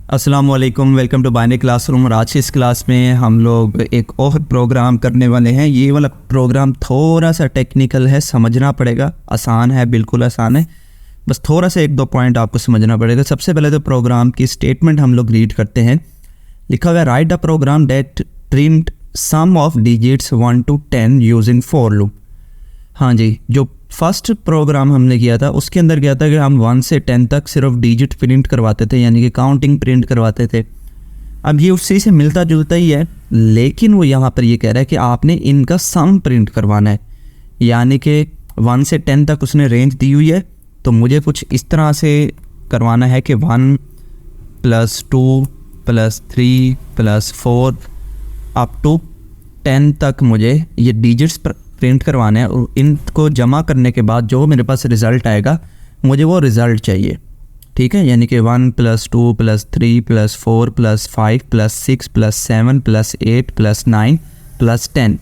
अस्सलाम वालेकुम, welcome to binary classroom. और आज की इस क्लास में हम लोग एक और प्रोग्राम करने वाले हैं। ये वाला प्रोग्राम थोड़ा सा टेक्निकल है, समझना पड़ेगा। आसान है, बिल्कुल आसान है, बस थोड़ा सा एक दो पॉइंट आपको समझना पड़ेगा। सबसे पहले तो प्रोग्राम की स्टेटमेंट हम लोग रीड करते हैं। लिखा हुआ है write the program that print sum of digits 1 to 10 using for loop. हाँ जी, जो फर्स्ट प्रोग्राम हमने किया था उसके अंदर क्या था कि हम 1 से 10 तक सिर्फ डिजिट प्रिंट करवाते थे, यानी कि काउंटिंग प्रिंट करवाते थे। अब ये उसी से मिलता जुलता ही है, लेकिन वो यहाँ पर ये कह रहा है कि आपने इनका सम प्रिंट करवाना है, यानी कि 1 से 10 तक उसने रेंज दी हुई है। तो मुझे कुछ इस तरह से करवाना है कि 1 + 2 + 3 + 4 अप टू 10 तक मुझे ये डिजिट्स प्रिंट करवाने हैं। और इनको जमा करने के बाद जो मेरे पास रिज़ल्ट आएगा मुझे वो रिज़ल्ट चाहिए, ठीक है। यानी कि 1 + 2 + 3 + 4 + 5 + 6 + 7 + 8 + 9 + 10,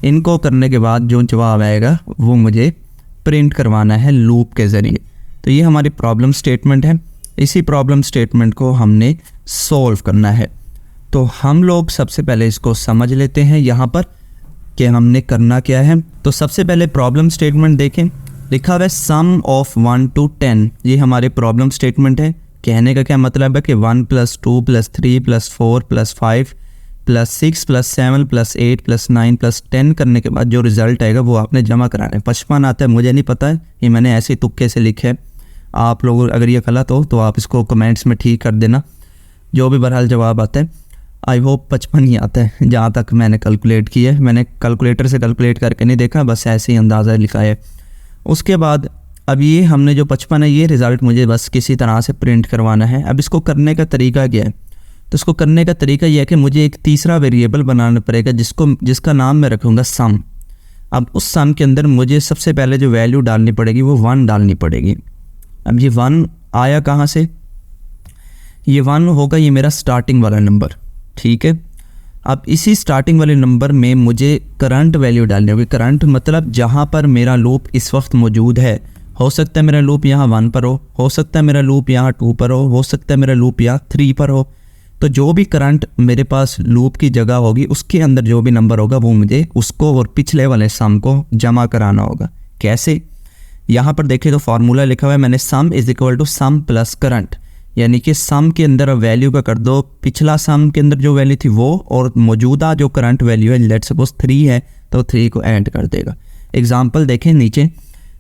इनको करने के बाद जो जवाब आएगा वो मुझे प्रिंट करवाना है लूप के ज़रिए। तो ये हमारी प्रॉब्लम स्टेटमेंट है। इसी प्रॉब्लम स्टेटमेंट को हमने सॉल्व करना है। तो हम लोग सबसे पहले इसको समझ लेते हैं यहाँ पर कि हमने करना क्या है। तो सबसे पहले प्रॉब्लम स्टेटमेंट देखें। लिखा हुआ है सम ऑफ 1 to 10, ये हमारे प्रॉब्लम स्टेटमेंट है। कहने का क्या मतलब है कि 1 + 2 + 3 + 4 + 5 + 6 + 7 + 8 + 9 + 10 करने के बाद जो रिज़ल्ट आएगा वो आपने जमा कराना है। 55 आता है, मुझे नहीं पता है, ये मैंने ऐसे तुक्के से लिखे है। आप लोग अगर ये गलत हो तो आप इसको कमेंट्स में ठीक कर देना। जो भी बहरहाल जवाब आता है, आई होप 55 ही आता है जहाँ तक मैंने कैलकुलेट किया है। मैंने कैलकुलेटर से कैलकुलेट करके नहीं देखा, बस ऐसे ही अंदाज़ा लिखा है। उसके बाद अब ये हमने जो 55 है, ये रिज़ल्ट मुझे बस किसी तरह से प्रिंट करवाना है। अब इसको करने का तरीका क्या है? तो इसको करने का तरीका यह है कि मुझे एक तीसरा वेरिएबल बनाना पड़ेगा जिसका नाम मैं रखूँगा सम। अब उस सम के अंदर मुझे सबसे पहले जो वैल्यू डालनी पड़ेगी वो 1 डालनी पड़ेगी। अब ये 1 आया कहाँ से? ये 1 होगा ये मेरा स्टार्टिंग वाला नंबर, ठीक है। अब इसी स्टार्टिंग वाले नंबर में मुझे करंट वैल्यू डालनी होगी। करंट मतलब जहाँ पर मेरा लूप इस वक्त मौजूद है। हो सकता है मेरा लूप यहाँ 1 पर हो सकता है मेरा लूप यहाँ 2 पर हो सकता है मेरा लूप यहाँ 3 पर हो। तो जो भी करंट मेरे पास लूप की जगह होगी उसके अंदर जो भी नंबर होगा वो मुझे उसको और पिछले वाले सम को जमा कराना होगा। कैसे? यहाँ पर देखिए तो फार्मूला लिखा हुआ है मैंने, सम = सम + करंट, यानी कि सम के अंदर वैल्यू का कर दो पिछला सम के अंदर जो वैल्यू थी वो, और मौजूदा जो करंट वैल्यू है लेट्स सपोज 3 है तो 3 को ऐड कर देगा। एग्जांपल देखें नीचे,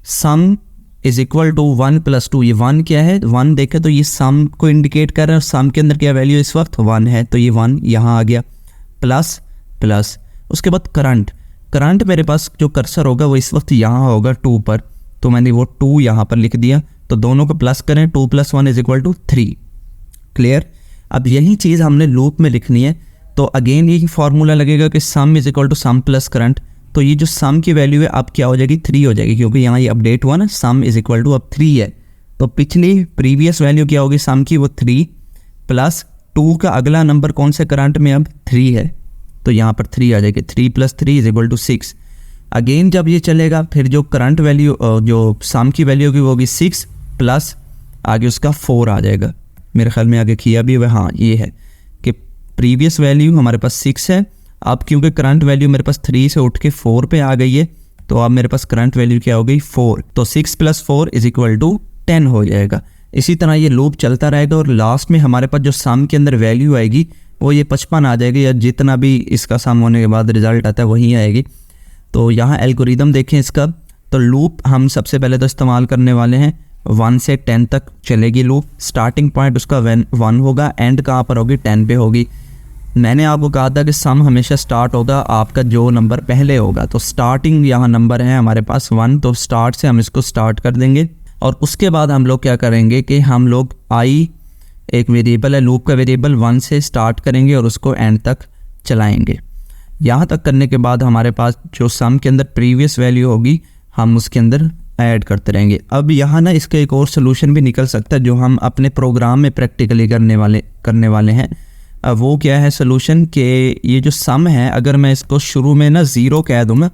सम = 1 + 2। ये 1 क्या है? 1 देखें तो ये सम को इंडिकेट कर रहा है। सम के अंदर क्या वैल्यू इस वक्त 1 है, तो ये 1 यहाँ आ गया, प्लस उसके बाद करंट मेरे पास जो कर्सर होगा वो इस वक्त यहाँ होगा 2 पर, तो मैंने वो 2 यहाँ पर लिख दिया। तो दोनों को प्लस करें, 2 + 1 = 3। क्लियर? अब यही चीज़ हमने लूप में लिखनी है। तो अगेन ये फार्मूला लगेगा कि सम = सम + करंट। तो ये जो सम की वैल्यू है अब क्या हो जाएगी? 3 हो जाएगी, क्योंकि यहाँ ये अपडेट हुआ ना, सम = अब 3 है। तो प्रीवियस वैल्यू क्या होगी सम की? वो 3 + 2 का अगला नंबर कौन से करंट में? अब 3 है, तो यहाँ पर 3 आ जाएगी। 3 + 3 = 6। अगेन जब ये चलेगा फिर जो करंट वैल्यू जो सम की वैल्यू होगी वो होगी 6 प्लस आगे उसका 4 आ जाएगा। मेरे ख्याल में आगे किया भी हुआ, हाँ ये है कि प्रीवियस वैल्यू हमारे पास 6 है। अब क्योंकि करंट वैल्यू मेरे पास 3 से उठ के 4 पे आ गई है, तो अब मेरे पास करंट वैल्यू क्या हो गई? 4। तो 6 + 4 = 10 हो जाएगा। इसी तरह ये लूप चलता रहेगा और लास्ट में हमारे पास जो सम के अंदर वैल्यू आएगी वो ये 55 आ जाएगी, या जितना भी इसका सम होने के बाद रिजल्ट आता है वही आएगी। तो यहाँ एल्गोरिदम देखें इसका। तो लूप हम सबसे पहले तो इस्तेमाल करने वाले हैं 1 से 10 तक चलेगी लूप। स्टार्टिंग पॉइंट उसका 1 होगा, एंड कहाँ पर होगी? 10 पे होगी। मैंने आपको कहा था कि सम हमेशा स्टार्ट होगा आपका जो नंबर पहले होगा। तो स्टार्टिंग यहाँ नंबर है हमारे पास 1, तो स्टार्ट से हम इसको स्टार्ट कर देंगे। और उसके बाद हम लोग क्या करेंगे कि हम लोग आई एक वेरिएबल है, लूप का वेरिएबल, 1 से स्टार्ट करेंगे और उसको एंड तक चलाएँगे। यहाँ तक करने के बाद हमारे पास जो सम के अंदर प्रीवियस वैल्यू होगी हम उसके अंदर ऐड करते रहेंगे। अब यहाँ ना इसका एक और सोल्यूशन भी निकल सकता है जो हम अपने प्रोग्राम में प्रैक्टिकली करने वाले हैं। अब वो क्या है सोल्यूशन कि ये जो सम है अगर मैं इसको शुरू में ना 0 कह दूँ ना,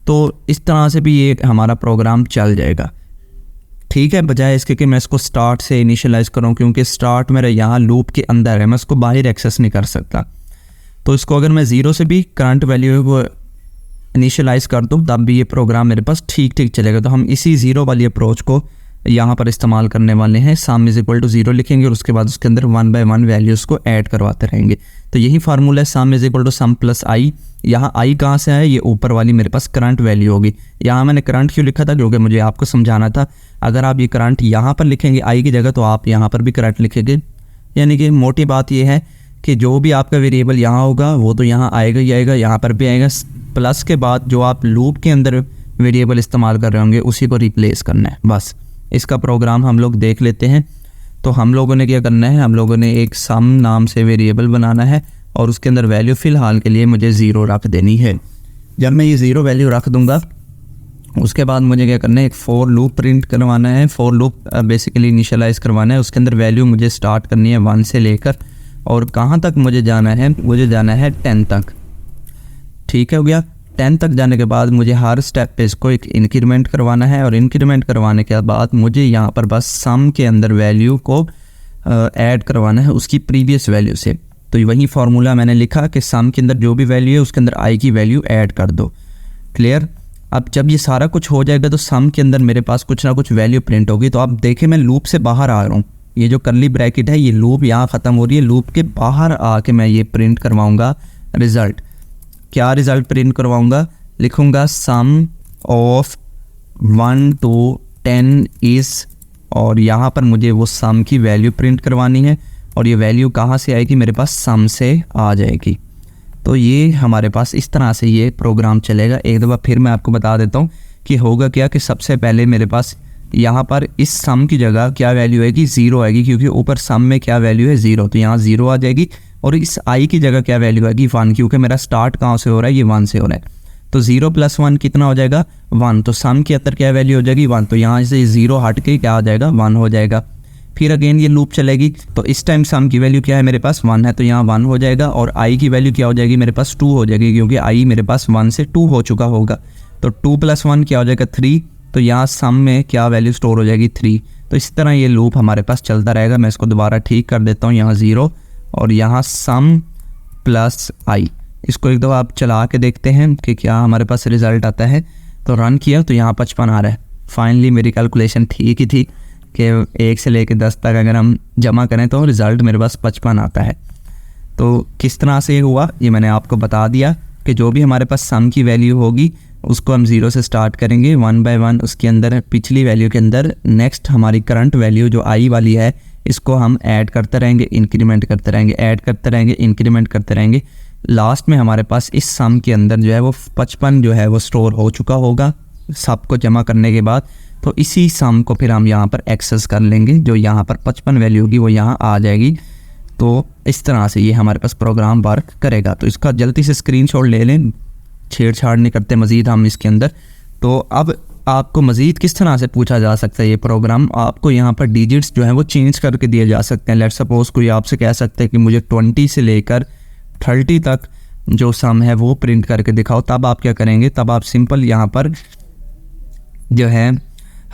तो इस तरह से भी ये हमारा प्रोग्राम चल जाएगा। ठीक है, बजाय इसके कि मैं इसको स्टार्ट से इनिशियलाइज़ करूँ, क्योंकि स्टार्ट मेरा यहाँ लूप के अंदर है, मैं इसको बाहर एक्सेस नहीं कर सकता। तो इसको अगर मैं 0 से भी करंट वैल्यू को इनिशियलाइज़ कर दूँ तब भी ये प्रोग्राम मेरे पास ठीक ठीक चलेगा। तो हम इसी 0 वाली अप्रोच को यहाँ पर इस्तेमाल करने वाले हैं। सम इज इक्वल टू 0 लिखेंगे और उसके बाद उसके अंदर 1 बाय 1 वैल्यूज़ को ऐड करवाते रहेंगे। तो यही फार्मूला है, sum is equal to sum plus i. यहाँ आई कहाँ से है, ये ऊपर वाली मेरे पास करंट वैल्यू होगी। यहाँ मैंने करंट क्यों लिखा था, क्योंकि मुझे आपको समझाना था अगर आप ये करंट यहाँ पर लिखेंगे आई की जगह तो आप यहाँ पर भी करंट लिखेंगे। यानी कि मोटी बात ये है कि जो भी आपका वेरिएबल यहाँ होगा वो तो यहाँ आएगा ही आएगा, यहाँ पर भी आएगा, प्लस के बाद जो आप लूप के अंदर वेरिएबल इस्तेमाल कर रहे होंगे उसी को रिप्लेस करना है। बस इसका प्रोग्राम हम लोग देख लेते हैं। तो हम लोगों ने क्या करना है, हम लोगों ने एक सम नाम से वेरिएबल बनाना है और उसके अंदर वैल्यू फ़िलहाल के लिए मुझे 0 रख देनी है। जब मैं ये 0 वैल्यू रख दूंगा उसके बाद मुझे क्या करना है, एक फॉर लूप प्रिंट करवाना है। फॉर लूप बेसिकली इनिशियलाइज़ करवाना है। उसके अंदर वैल्यू मुझे स्टार्ट करनी है 1 से लेकर, और कहाँ तक मुझे जाना है, मुझे जाना है 10 तक। ठीक है, हो गया। 10 तक जाने के बाद मुझे हर स्टेप पे इसको एक इंक्रीमेंट करवाना है, और इंक्रीमेंट करवाने के बाद मुझे यहाँ पर बस सम के अंदर वैल्यू को ऐड करवाना है उसकी प्रीवियस वैल्यू से। तो वही फार्मूला मैंने लिखा कि सम के अंदर जो भी वैल्यू है उसके अंदर आई की वैल्यू ऐड कर दो। क्लियर। अब जब ये सारा कुछ हो जाएगा तो सम के अंदर मेरे पास कुछ ना कुछ वैल्यू प्रिंट होगी। तो आप देखें मैं लूप से बाहर आ रहा हूँ, ये जो करली ब्रैकेट है ये लूप यहाँ ख़त्म हो रही है, लूप के बाहर आके मैं ये प्रिंट करवाऊँगा रिज़ल्ट। क्या रिज़ल्ट प्रिंट करवाऊँगा, लिखूँगा सम ऑफ 1 to 10 इज़, और यहाँ पर मुझे वो सम की वैल्यू प्रिंट करवानी है, और ये वैल्यू कहाँ से आएगी, मेरे पास सम से आ जाएगी। तो ये हमारे पास इस तरह से ये प्रोग्राम चलेगा। एक दफ़ा फिर मैं आपको बता देता हूँ कि होगा क्या, कि सबसे पहले मेरे पास यहाँ पर इस सम की जगह क्या वैल्यू आएगी, 0 आएगी, क्योंकि ऊपर सम में क्या वैल्यू है 0, तो यहाँ 0 आ जाएगी। और इस आई की जगह क्या वैल्यू आएगी 1, क्योंकि मेरा स्टार्ट कहाँ से हो रहा है, ये 1 से हो रहा है। तो 0 + 1 कितना हो जाएगा 1, तो सम के अंदर क्या वैल्यू हो जाएगी 1, तो यहाँ से 0 हट के क्या आ जाएगा 1 हो जाएगा। फिर अगेन ये लूप चलेगी, तो इस टाइम सम की वैल्यू क्या है मेरे पास 1 है, तो यहाँ 1 हो जाएगा, और आई की वैल्यू क्या हो जाएगी मेरे पास 2 हो जाएगी, क्योंकि आई मेरे पास 1 से 2 हो चुका होगा। तो 2 + 1 क्या हो जाएगा 3, तो यहाँ सम में क्या वैल्यू स्टोर हो जाएगी 3। तो इस तरह ये लूप हमारे पास चलता रहेगा। मैं इसको दोबारा ठीक कर देता हूँ, यहाँ 0 और यहाँ सम प्लस आई। इसको एक दफ़ा आप चला के देखते हैं कि क्या हमारे पास रिज़ल्ट आता है। तो रन किया तो यहाँ 55 आ रहा है। फाइनली मेरी कैलकुलेशन ठीक ही थी कि 1 से लेकर 10 तक अगर हम जमा करें तो रिज़ल्ट मेरे पास 55 आता है। तो किस तरह से हुआ ये मैंने आपको बता दिया कि जो भी हमारे पास सम की वैल्यू होगी उसको हम 0 से स्टार्ट करेंगे 1 बाय 1, उसके अंदर पिछली वैल्यू के अंदर नेक्स्ट हमारी करंट वैल्यू जो आई वाली है इसको हम ऐड करते रहेंगे, इंक्रीमेंट करते रहेंगे, ऐड करते रहेंगे, इंक्रीमेंट करते रहेंगे। लास्ट में हमारे पास इस सम के अंदर जो है वो 55 जो है वो स्टोर हो चुका होगा सबको जमा करने के बाद। तो इसी सम को फिर हम यहाँ पर एक्सेस कर लेंगे, जो यहाँ पर 55 वैल्यू होगी वो यहाँ आ जाएगी। तो इस तरह से ये हमारे पास प्रोग्राम वर्क करेगा। तो इसका जल्दी से स्क्रीनशॉट ले लें, छेड़छाड़ नहीं करते मज़ीद हम इसके अंदर। तो अब आपको मज़ीद किस तरह से पूछा जा सकता है ये प्रोग्राम, आपको यहाँ पर डिजिट्स जो हैं वो चेंज करके दिए जा सकते हैं। लेट सपोज कोई आपसे कह सकते हैं कि मुझे 20 से लेकर 30 तक जो सम है वो प्रिंट करके दिखाओ। तब आप क्या करेंगे, तब आप सिंपल यहाँ पर जो है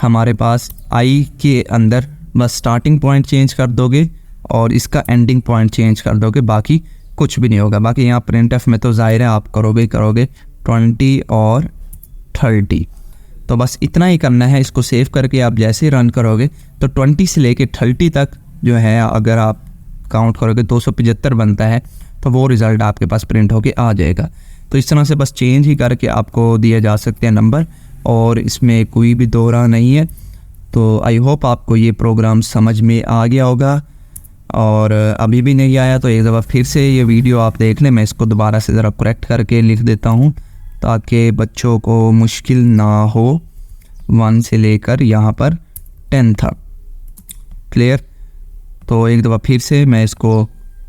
हमारे पास आई के अंदर बस स्टार्टिंग पॉइंट चेंज कर दोगे और इसका एंडिंग पॉइंट चेंज कर दोगे, बाकी कुछ भी नहीं होगा। बाकी यहाँ printf में तो ज़ाहिर है आप करोगे 20 और 30, तो बस इतना ही करना है। इसको सेव करके आप जैसे रन करोगे तो 20 से लेके 30 तक जो है अगर आप काउंट करोगे 275 बनता है, तो वो रिज़ल्ट आपके पास प्रिंट होके आ जाएगा। तो इस तरह से बस चेंज ही करके आपको दिए जा सकते हैं नंबर, और इसमें कोई भी दो राह नहीं है। तो आई होप आपको ये प्रोग्राम समझ में आ गया होगा, और अभी भी नहीं आया तो एक दफ़ा फिर से ये वीडियो आप देख लें। मैं इसको दोबारा से ज़रा करेक्ट करके लिख देता हूँ ताकि बच्चों को मुश्किल ना हो। 1 से लेकर यहाँ पर 10 था। क्लियर। तो एक दफ़ा फिर से मैं इसको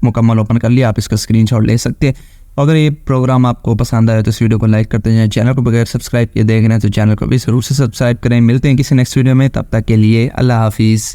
मुकम्मल ओपन कर लिया, आप इसका स्क्रीनशॉट ले सकते हैं। अगर ये प्रोग्राम आपको पसंद आया तो इस वीडियो को लाइक करते हैं। चैनल को बगैर सब्सक्राइब किए देख रहे हैं तो चैनल को भी ज़रूर से सब्सक्राइब करें। मिलते हैं किसी नेक्स्ट वीडियो में, तब तक के लिए अल्लाह हाफिज़।